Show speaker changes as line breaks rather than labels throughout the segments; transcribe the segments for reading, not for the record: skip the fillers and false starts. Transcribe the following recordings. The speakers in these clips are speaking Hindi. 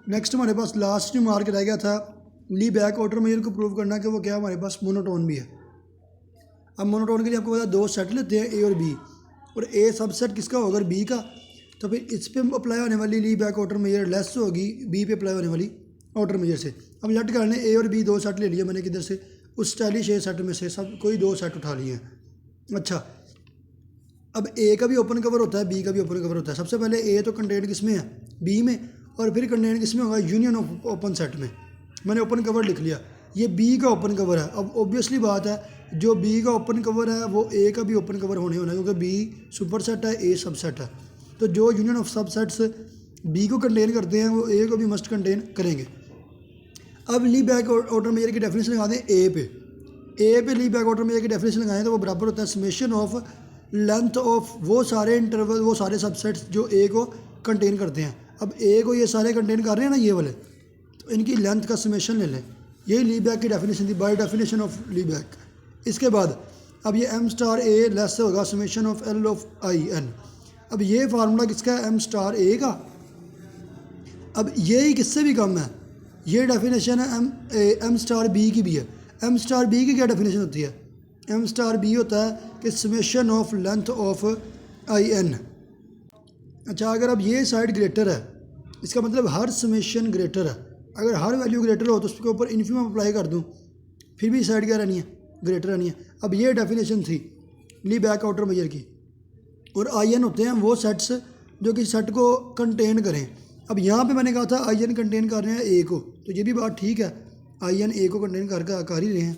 नेक्स्ट हमारे पास लास्ट मार्क रह गया था ली बैक ऑर्डर मेजर को प्रूव करना कि वो क्या हमारे पास मोनोटोन भी है। अब मोनोटोन के लिए आपको पता दो सेट लेते हैं ए और बी, और ए सबसेट किसका होगा बी का, तो फिर इस पर अप्लाई होने वाली ली बैक ऑर्डर मेजर लेस होगी बी पे अप्लाई होने वाली ऑर्डर मेजर से। अब लेट कर लें ए और बी दो सेट ले लिए मैंने किधर से, उस स्टाइलिश ए सेट में से सब कोई दो सेट उठा लिए हैं। अच्छा, अब ए का भी ओपन कवर होता है बी का भी ओपन कवर होता है। सबसे पहले ए तो कंटेंट किस में है बी में, और फिर कंटेंट किस में होगा यूनियन ऑफ ओपन सेट में। मैंने ओपन कवर लिख लिया, ये बी का ओपन कवर है। अब ऑब्वियसली बात है जो बी का ओपन कवर है वो ए का भी ओपन कवर होने है, क्योंकि बी सुपर सेट है ए सब सेट है। तो जो यूनियन ऑफ सब सेट्स बी को कंटेन करते हैं वो ए को भी मस्ट कंटेन करेंगे। अब ली बैक ऑर्डर मेजर की डेफिनेशन लगा दें ए पे ली बैक ऑर्डर मेजर की डेफिनेशन लगाएं तो वो बराबर होता है समेशन ऑफ लेंथ ऑफ वो सारे इंटरवल वो सारे सबसेट्स जो ए को कंटेन करते हैं। अब ए को ये सारे कंटेन कर रहे हैं ना ये वाले, तो इनकी लेंथ का समेशन ले लें। यही ली बैक की डेफिनेशन थी by definition of Lebesgue. इसके बाद अब ये एम स्टार ए लेस होगा summation of L of I N. अब ये फार्मूला किसका है एम स्टार ए का। अब ये ही किससे भी कम है, ये डेफिनेशन है एम स्टार बी की भी है। एम स्टार बी की क्या डेफिनेशन होती है, एम स्टार बी होता है कि summation of length of I N. अच्छा, अगर अब ये साइड ग्रेटर है इसका मतलब हर समेशन ग्रेटर है। अगर हर वैल्यू ग्रेटर हो तो उसके ऊपर इन्फिमम अप्लाई कर दूँ फिर भी साइड क्या रहनी है ग्रेटर रहनी है। अब ये डेफिनेशन थी ली बैक आउटर मेजर की, और आई एन होते हैं वो सेट्स जो कि सेट को कंटेन करें। अब यहाँ पे मैंने कहा था आई एन कंटेन कर रहे हैं ए को, तो ये भी बात ठीक है आई एन ए को कंटेन कर ही रहे हैं।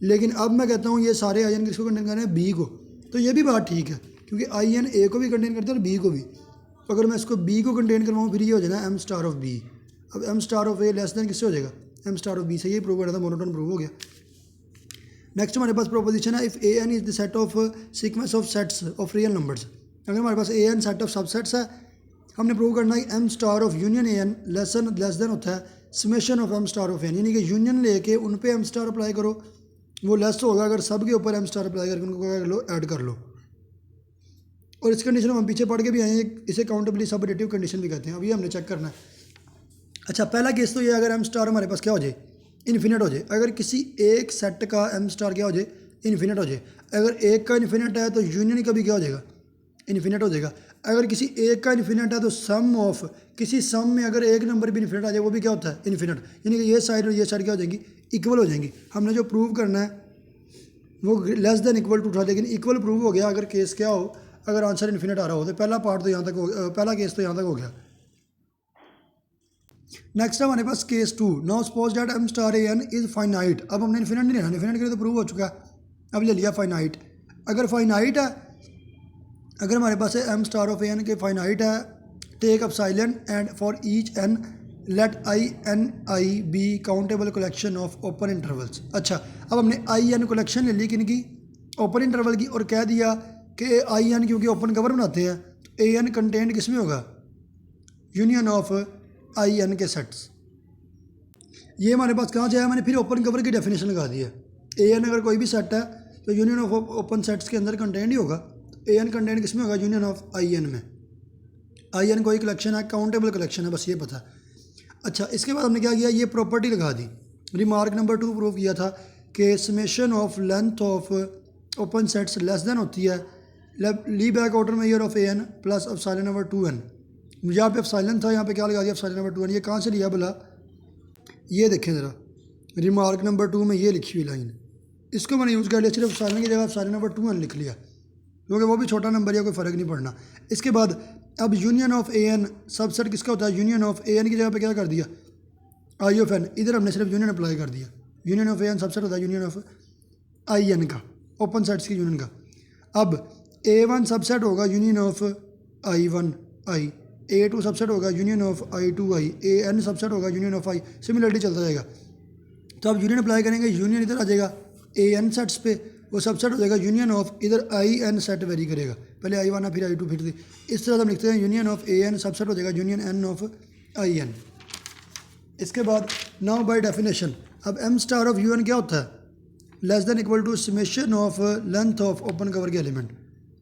लेकिन अब मैं कहता हूँ ये सारे आई एन किसको कंटेन कर रहे हैं बी को, तो ये भी बात ठीक है क्योंकि आई एन ए को भी कंटेन करते हैं और बी को भी। अगर मैं इसको बी को कंटेन करवाऊँ फिर ये हो जाएगा एम स्टार ऑफ बी। अब M star of A less than किससे हो जाएगा एम स्टार ऑफ बी से। ये प्रूव करना था मोनोटोन प्रूव हो गया। नेक्स्ट हमारे पास प्रोपोजिशन है if A N is the set of sequence of sets of real numbers. अगर हमारे पास A N set of subsets है, हमने प्रूव करना है M star of union A N less than होता है summation of M star of N, यानी कि यूनियन लेके उन पे एम स्टार अप्लाई करो वो लेस होगा अगर सब के ऊपर एम स्टार अप्लाई करके उनको क्या कर लो ऐड कर लो। और इस कंडीशन हम पीछे पढ़ के भी आए हैं, इसे काउंटेबली सब एडिटिव कंडीशन भी कहते हैं। अभी हमने चेक करना है। अच्छा, पहला केस तो ये अगर एम स्टार हमारे पास क्या हो जाए इन्फिनिट हो जाए। अगर किसी एक सेट का एम स्टार क्या हो जाए इन्फिनिट हो जाए। अगर एक का इन्फिनिट है तो यूनियन का भी क्या हो जाएगा इन्फिनिट हो जाएगा। अगर किसी एक का इन्फिनिट है तो सम ऑफ किसी सम में अगर एक नंबर भी इन्फिनिट आ जाए वो भी क्या होता है इन्फिनिट, यानी कि ये साइड और ये साइड क्या हो जाएंगी इक्वल हो जाएंगी। हमने जो प्रूव करना है वो लेस देन इक्वल टू था, लेकिन इक्वल प्रूव हो गया अगर केस क्या हो अगर आंसर इन्फिनिट आ रहा हो। तो पहला पार्ट तो यहाँ तक हो पहला केस तो यहाँ तक हो गया। नेक्स्ट है हमारे पास case 2। Now suppose that M star A N is finite. अब हमने इन्फिनिट नहीं लेना, इन्फिनिट के लिए तो प्रूव हो चुका है, अब ले लिया फाइनाइट। अगर फाइनाइट है अगर हमारे पास M star of A N के फाइनाइट है take up silent and for each N let I N I be countable collection of open intervals. अच्छा, अब हमने आई एन कलेक्शन ले ली किन की ओपन इंटरवल की, और कह दिया कि आई एन क्योंकि ओपन कवर बनाते हैं तो ए एन कंटेंट किस में होगा यूनियन ऑफ आई एन के सेट्स। ये हमारे पास कहाँ से आया, मैंने फिर ओपन कवर की डेफिनेशन लगा दी है। ए एन अगर कोई भी सेट है तो यूनियन ऑफ ओपन सेट्स के अंदर कंटेंट ही होगा। ए एन कंटेंट किस में होगा यूनियन ऑफ आई एन में। आई एन कोई कलेक्शन है काउंटेबल कलेक्शन है, बस ये पता। अच्छा, इसके बाद हमने क्या किया ये प्रॉपर्टी लगा दी। रिमार्क नंबर 2 प्रूव किया था कि summation of length of open sets less than होती है Lebesgue outer measure of A N plus epsilon number 2n। यहाँ पे एप्सिलॉन था, यहाँ पे क्या लगा दिया एप्सिलॉन नंबर 2n। ये कहाँ से लिया भला, ये देखें ज़रा रिमार्क नंबर 2 में ये लिखी हुई लाइन, इसको मैंने यूज़ कर लिया। सिर्फ एप्सिलॉन की जगह एप्सिलॉन नंबर 2n लिख लिया क्योंकि वो भी छोटा नंबर है, कोई फ़र्क नहीं पड़ना। इसके बाद अब union of A N subset किसका होता है यूनियन ऑफ ए एन की जगह पे क्या कर दिया आई ऑफ एन, इधर हमने सिर्फ यूनियन अप्लाई कर दिया। Union of A N subset होता है यूनियन ऑफ आई एन का ओपन सेट्स की यूनियन का। अब ए वन सबसेट होगा union of I one I, A two subset होगा union of I two I, A N subset होगा यूनियन ऑफ आई, सिमिलरिटी चलता जाएगा। तो अब यूनियन अप्लाई करेंगे, यूनियन इधर आ जाएगा ए एन सेट्स पे, वो सबसेट हो जाएगा यूनियन ऑफ इधर आई एन सेट वेरी करेगा, पहले आई वन फिर आई टू फिर इस तरह हम लिखते हैं union of A N subset हो जाएगा union N of I N. इसके बाद नाउ बाय डेफिनेशन अब M star of U N क्या होता है less than equal to summation of length of open cover के एलिमेंट।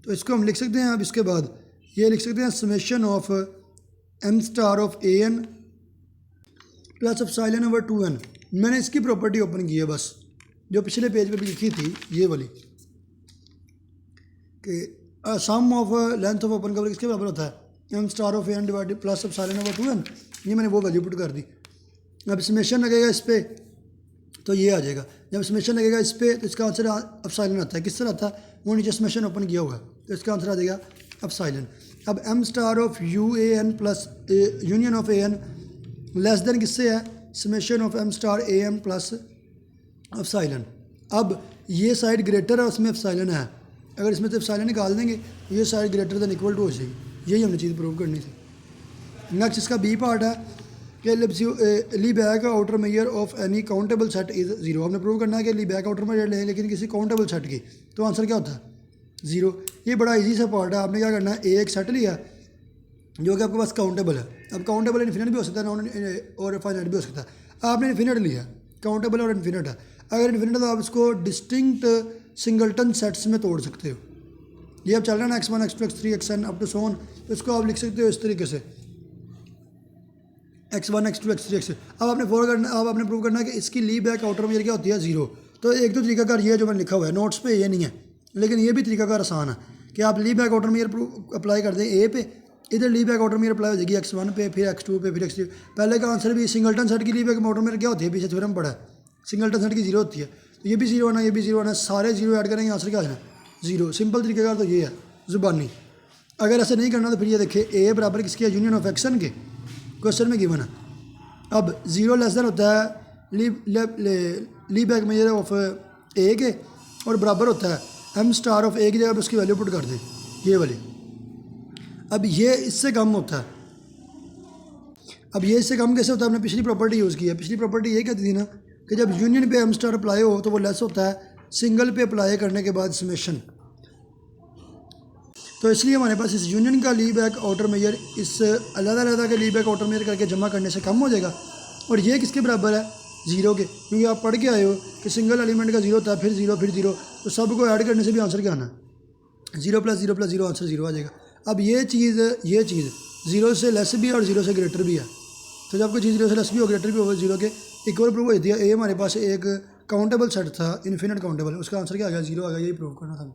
तो इसको हम लिख सकते हैं। अब इसके बाद ये लिख सकते हैं summation of M star of A N plus epsilon over 2n। मैंने इसकी प्रॉपर्टी ओपन की है बस, जो पिछले पेज पे भी लिखी थी ये वाली, कि sum of length of open cover किसके बराबर होता है, M star of N divided plus epsilon over 2n। ये मैंने वो वैल्यू पुट कर दी। अब समेशन लगेगा इस पर तो ये आ जाएगा, जब समेशन लगेगा इस पर तो इसका आंसर एप्सिलॉन आता है। किस तरह आता है, वो नीचे समेशन ओपन किया होगा तो इसका आंसर आ जाएगा एप्सिलॉन। अब M star of U A N plus union of A N less than किससे है, summation of M star A M plus epsilon. अब ये साइड ग्रेटर है, उसमें एप्सिलॉन है, अगर इसमें से एप्सिलॉन निकाल देंगे तो ये side greater than equal to हो जाएगी। यही हमने चीज़ प्रूव करनी थी। नेक्स्ट इसका बी पार्ट है कि Lebesgue outer measure of any countable set is zero. हमने प्रूव करना है कि ली बैक आउटर मेजर लें लेकिन किसी काउंटेबल सेट की, तो आंसर क्या होता है, ज़ीरो। ये बड़ा इजी सा पार्ट है। आपने क्या करना है, एक सेट लिया जो कि आपके पास काउंटेबल है। अब काउंटेबल इन्फिनिट भी हो सकता है और फाइनाइट भी हो सकता है। आपने इन्फिनिट लिया, काउंटेबल और इन्फिनिट है। अगर इन्फिनिट तो आप इसको डिस्टिंक्ट सिंगलटन सेट्स में तोड़ सकते हो। ये अब चल रहा है ना x1 x2 x3 xn up to सोन, तो इसको आप लिख सकते हो इस तरीके से x1 x2 x3 x। अब आपने प्रूव करना है कि इसकी ली बैक आउटर मेजर क्या होती है, ज़ीरो। तो एक तो तरीकाकार ये जो मैंने लिखा हुआ है नोट्स पे, ये नहीं है, लेकिन ये भी तरीकाकार आसान है कि आप ली बैक आउटर मेजर अप्लाई कर दें ए पे, इधर ली बैक आउटर मेजर अप्लाई हो जाएगी x1 पे, फिर x2 पे, फिर x3। पहले का आंसर भी सिंगलटन सेट की ली बैक आउटर मेजर क्या होती है, पीछे थ्योरम पड़ा है, सिंगलटन सेट की जीरो होती है। तो ये भी जीरो आना, ये भी जीरो आना, सारे जीरो ऐड करेंगे आंसर क्या आना, जीरो। सिंपल तरीकेकार तो ये है ज़ुबानी। अगर ऐसे नहीं करना तो फिर ये देखिए ए बराबर किसकी है, यूनियन ऑफ एक्सन के, क्वेश्चन में गिवन है। अब ज़ीरो लेस देन होता है ली बैक मेजर ऑफ ए के, और बराबर होता है एम स्टार ऑफ ए की जगह पर उसकी वैल्यू पुट कर दें, ये वाली। अब ये इससे कम होता है। अब ये इससे कम कैसे होता है, हमने पिछली प्रॉपर्टी यूज़ की है। पिछली प्रॉपर्टी ये कहती थी ना कि जब यूनियन पे एम स्टार अप्लाई हो तो वो लेस होता है सिंगल पे अप्लाई करने के बाद समेशन। तो इसलिए हमारे पास इस यूनियन का ली बैक आउटर मेजर इस अलग के ली बैक आउटर मेजर करके जमा करने से कम हो जाएगा। और ये किसके बराबर है, ज़ीरो के, क्योंकि आप पढ़ के आए हो कि सिंगल एलिमेंट का जीरो होता है, फिर ज़ीरो, फिर ज़ीरो, तो सबको ऐड करने से भी आंसर क्या आना है, zero plus zero answer zero आ जाएगा। अब ये चीज़ ज़ीरो से लेस भी है और ज़ीरो से ग्रेटर भी है। तो जब कोई चीज़ ज़ीरो से लेस भी हो, ग्रेटर भी हो, ज़ीरो के इक्वल प्रूव हो जाती है। ए हमारे पास एक काउंटेबल सेट था, इन्फिनिट काउंटेबल, उसका आंसर क्या आ गया, ज़ीरो आ गया। यही प्रूव करना था।